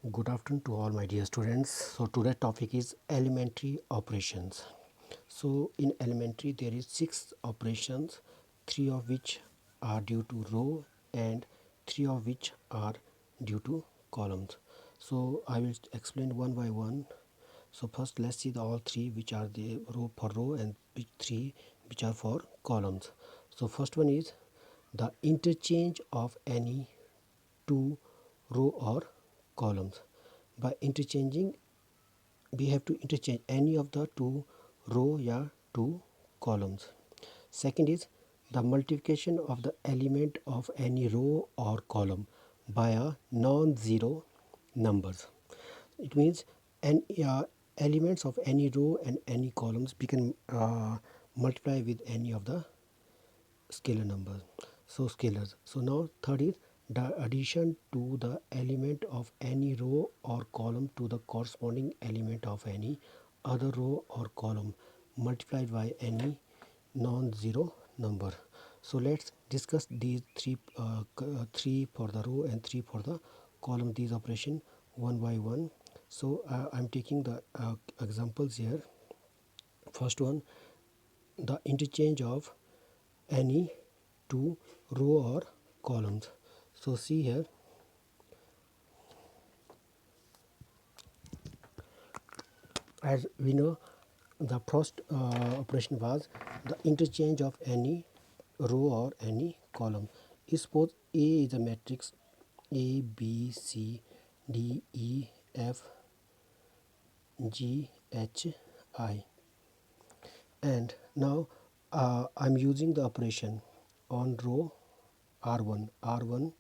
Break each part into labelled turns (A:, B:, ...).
A: Good afternoon to all my dear students. So today's topic is elementary operations. So in elementary there is 6 operations, 3 of which are due to row and 3 of which are due to columns. So I will explain one by one. So first let's see the all 3 which are the row for row and which 3 which are for columns. So first one is the interchange of any two row or columns. By interchanging, we have to interchange any of the two row or two columns. Second is the multiplication of the element of any row or column by a non-zero numbers. It means elements of any row and any columns we can multiply with any of the scalar numbers. So scalars. So now third is the addition to the element of any row or column to the corresponding element of any other row or column multiplied by any non-zero number. So let's discuss these three for the row and 3 for the column, these operation one by one. So I'm taking the examples here. First one, the interchange of any two row or columns. So see here, as we know, the first operation was the interchange of any row or any column. Suppose A is a matrix A, B, C, D, E, F, G, H, I, and now I'm using the operation on row R1, R1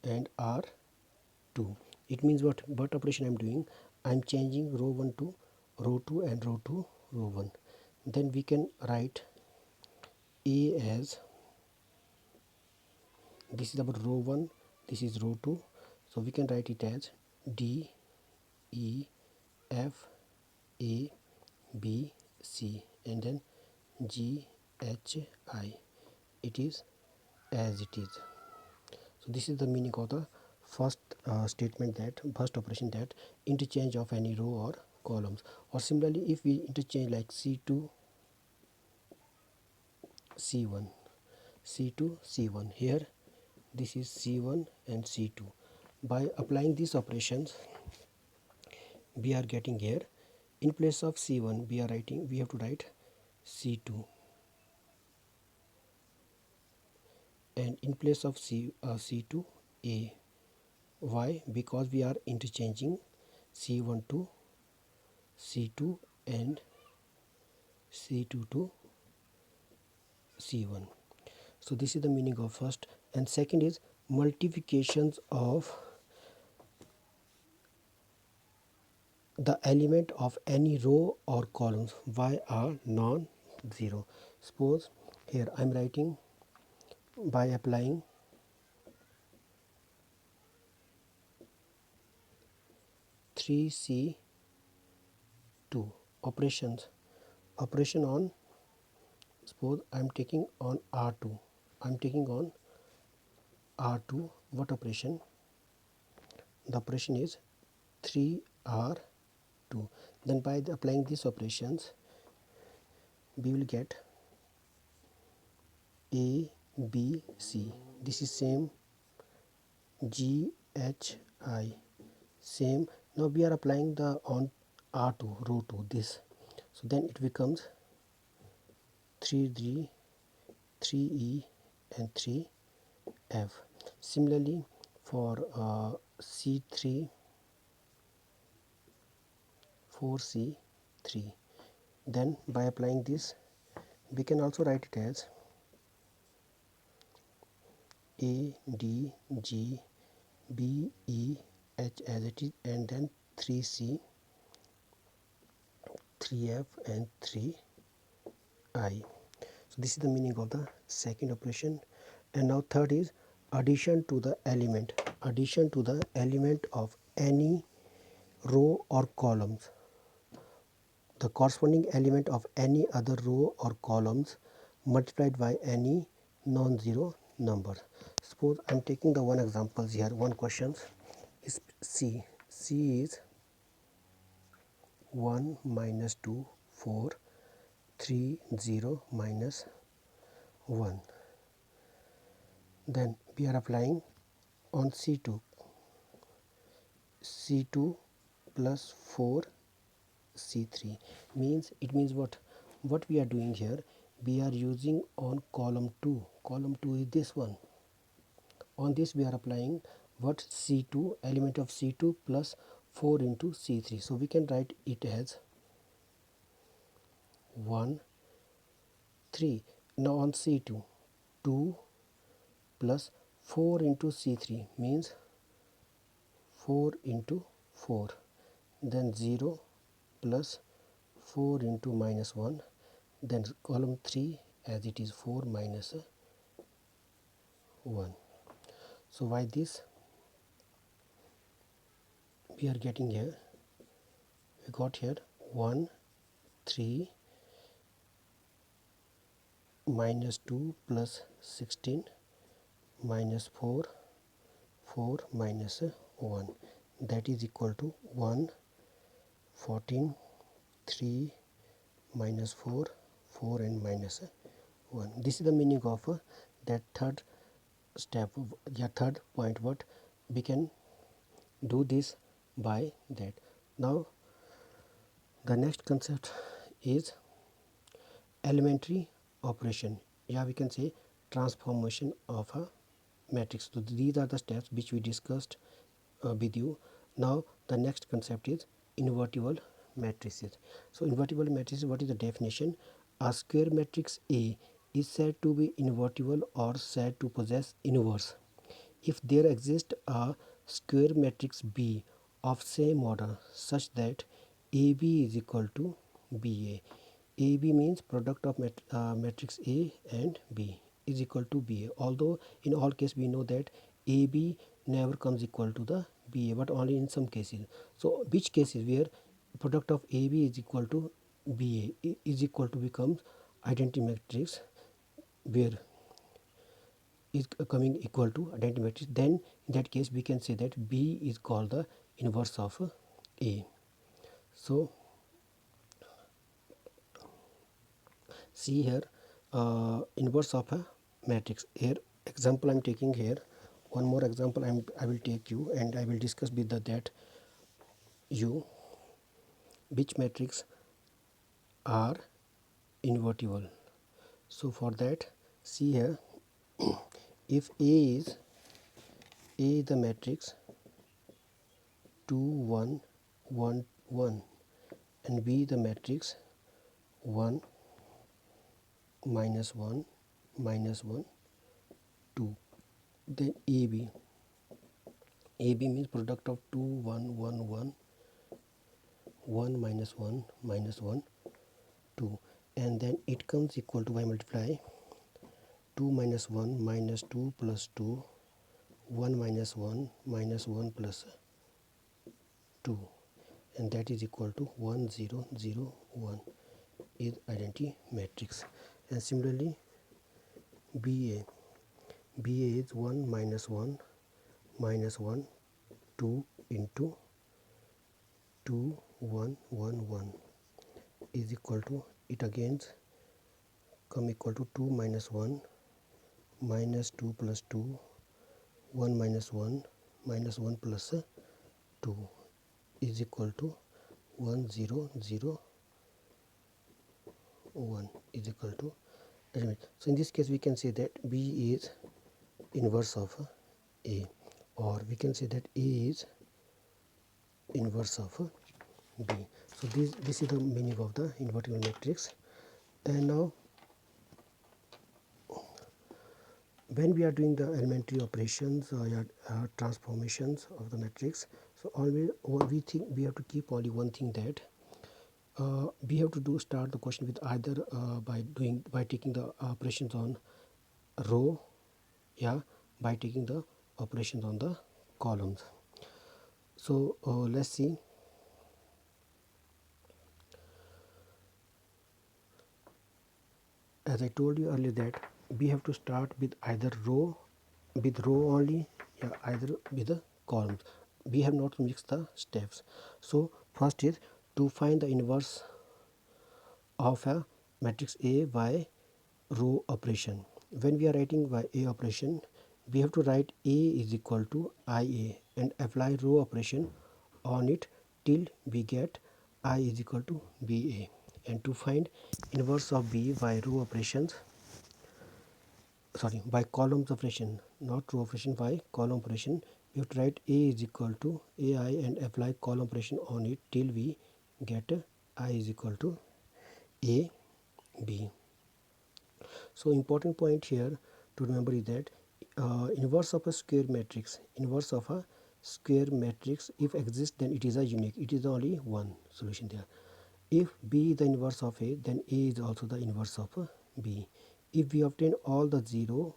A: and R2. It means what operation I'm doing? I'm changing row 1 to row 2 and row 2 row 1. Then we can write A as, this is about row 1, this is row 2, so we can write it as D, E, F, A, B, C, and then G, H, I. It is as it is. So this is the meaning of the first statement, that first operation, that interchange of any row or columns. Or similarly, if we interchange like C2, C1, C2, C1, here this is C1 and C2. By applying these operations, we are getting here, in place of C1 we have to write C2, and in place of C2 A. Why? Because we are interchanging C1 to C2 and C2 to C1. So this is the meaning of first. And second is multiplications of the element of any row or columns y are non-zero. Suppose here I am writing, by applying three C2 operation on, suppose I am taking on R2. I am taking on R2. What operation? The operation is 3R2. Then by applying these operations, we will get A, B, C. This is same, G, H, I, same. Now we are applying the on R2, row 2, this. So then it becomes 3D, 3E and 3F. Similarly for C3, 4C3. Then by applying this, we can also write it as A, D, G, B, E, H as it is, and then 3C, 3F and 3I. So this is the meaning of the second operation. And now third is addition to the element of any row or columns, the corresponding element of any other row or columns multiplied by any non-zero number. Suppose I am taking the one examples here, one questions. is C is 1 minus 2 4 3 0 minus 1. Then we are applying on C2 plus 4 C3 means, it means what we are doing here, we are using on column 2 is this one. On this we are applying what, C2, element of C2 plus 4 into C3. So we can write it as 1 3. Now on C2, 2 plus 4 into C3 means 4 into 4, then 0 plus 4 into minus 1, then column 3 as it is 4 minus 1. So why this we are getting here, we got here 1 3 minus 2 plus 16 minus 4 4 minus 1, that is equal to 1 14 3 minus 4 4 and minus 1. This is the meaning of that third step, third point, what we can do this by that. Now the next concept is elementary operation, we can say transformation of a matrix. So these are the steps which we discussed with you. Now the next concept is invertible matrices. So invertible matrices, what is the definition? A square matrix A is said to be invertible or said to possess inverse if there exists a square matrix B of same order such that AB is equal to BA. AB means product of matrix A and B is equal to BA. Although in all cases we know that AB never comes equal to the BA, but only in some cases. So which cases where product of AB is equal to BA is equal to becomes identity matrix, where is coming equal to identity matrix, then in that case we can say that B is called the inverse of A. So see here, inverse of a matrix. Here example I am taking here, one more example I will take you, and I will discuss with that you which matrix are invertible. So for that, see here, if A is the matrix 2 1 1 1 and B the matrix 1 minus 1 minus 1 2, then AB means product of 2 1 1 1 1 minus 1 minus 1 2, and then it comes equal to, by multiply 2 minus 1 minus 2 plus 2 1 minus 1 minus 1 plus 2, and that is equal to 1 0 0 1 is identity matrix. And similarly BA is 1 minus 1 minus 1 2 into 2 1 1 1 is equal to, it again come equal to 2 minus 1 minus 2 plus 2 1 minus 1 minus 1 plus 2 is equal to 1 0 0 1 is equal to element. So in this case we can say that B is inverse of A, or we can say that A is inverse of B. So this is the meaning of the invertible matrix. And now when we are doing the elementary operations or transformations of the matrix, so always we think we have to keep only one thing, that we have to start the question with either by taking the operations on row, by taking the operations on the columns. So let's see. As I told you earlier that we have to start with either row only, either with the columns. we have not mixed the steps. So first is to find the inverse of a matrix A by row operation. When we are writing by A operation, we have to write A is equal to IA and apply row operation on it till we get I is equal to BA. And to find inverse of B by row operations, sorry, by columns operation, not row operation, by column operation, we have to write A is equal to AI and apply column operation on it till we get I is equal to AB. So important point here to remember is that inverse of a square matrix, if exists, then it is a unique, it is only one solution there. If B is the inverse of A, then A is also the inverse of B. If we obtain all the 0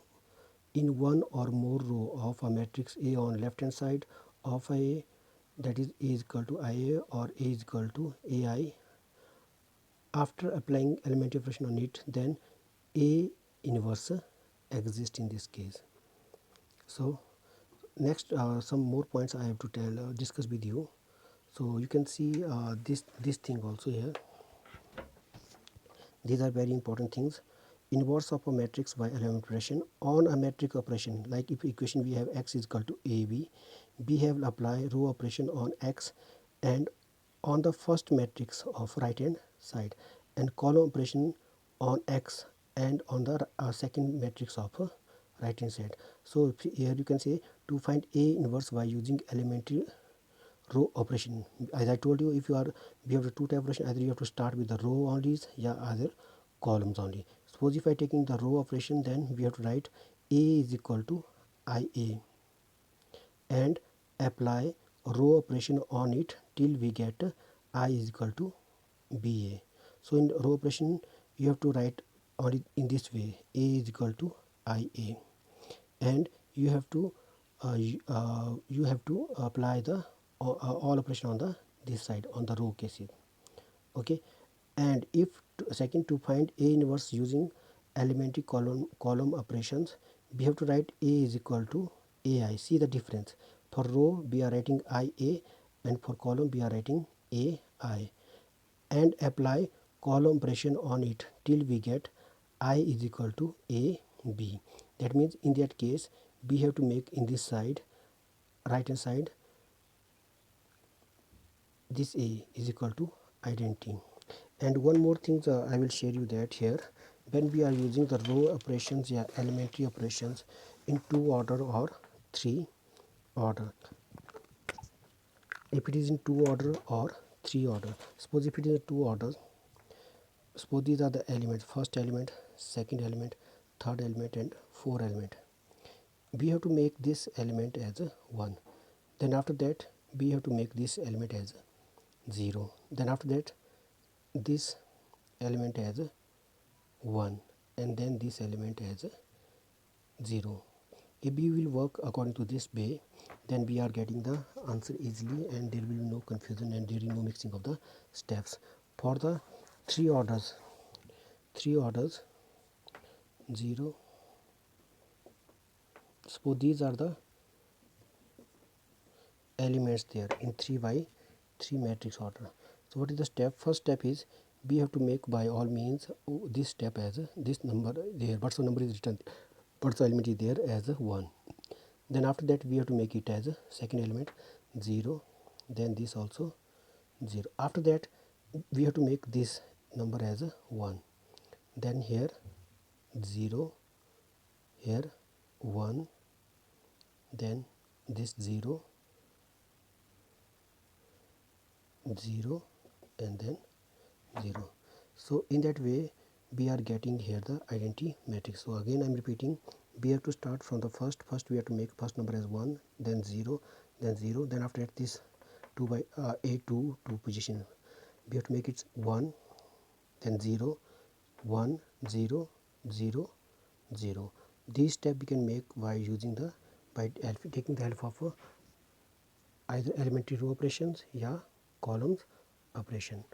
A: in one or more row of a matrix A on left hand side of A, that is A is equal to IA or A is equal to AI, after applying elementary operation on it, then A inverse exists in this case. So next, some more points I have to discuss with you. So you can see this thing also here. These are very important things. Inverse of a matrix by element operation on a matrix operation, like if equation we have x is equal to AB, we have apply row operation on x and on the first matrix of right hand side, and column operation on x and on the second matrix of right hand side. So here you can say to find A inverse by using elementary row operation. As I told you, if you are, we have the two type operation, either you have to start with the row only, yeah, either columns only. Suppose if I taking the row operation, then we have to write A is equal to IA and apply row operation on it till we get I is equal to BA. So in row operation you have to write on it in this way: A is equal to IA, and you have to apply the all operation on the this side on the row cases. Okay, and if second, to find A inverse using elementary column operations, we have to write A is equal to AI. See the difference. For row we are writing IA and for column we are writing AI, and apply column operation on it till we get I is equal to AB. That means in that case we have to make in this side, right hand side, this A is equal to identity. And one more thing I will share you that here, when we are using the row operations, yeah, elementary operations in 2 order or 3 order, if it is in 2 order or 3 order, suppose if it is a 2 order, suppose these are the elements, first element, second element, third element and fourth element, we have to make this element as a 1, then after that we have to make this element as a 0, then after that this element as a 1, and then this element as a 0. If we will work according to this way, then we are getting the answer easily and there will be no confusion and there is no mixing of the steps. For the 3 orders 0, suppose these are the elements there in 3 by 3 matrix order. So what is the step? First step is we have to make by all means this step as this number there, Watson number is written, Watson element is there as 1. Then after that we have to make it as a second element 0, then this also 0. After that we have to make this number as a 1, then here 0, here 1, then this 0, 0 and then 0. So in that way we are getting here the identity matrix. So again I am repeating, we have to start from the first we have to make first number as 1, then 0, then 0, then after that this 2 by A2 position we have to make it 1, then 0, 1, 0, 0, 0. These step we can make by using the taking the help of either elementary row operations, yeah, columns operation.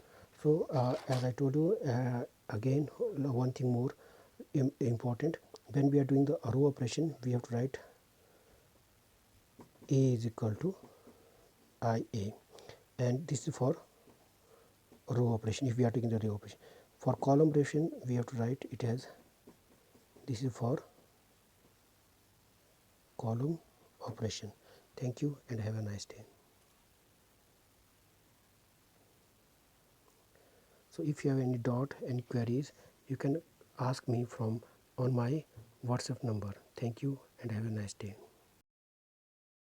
A: So as I told you, again one thing more important, when we are doing the row operation we have to write A is equal to IA, and this is for row operation if we are taking the row operation. For column operation we have to write it as, this is for column operation. Thank you and have a nice day. So if you have any doubt, any queries, you can ask me from on my WhatsApp number. Thank you and have a nice day.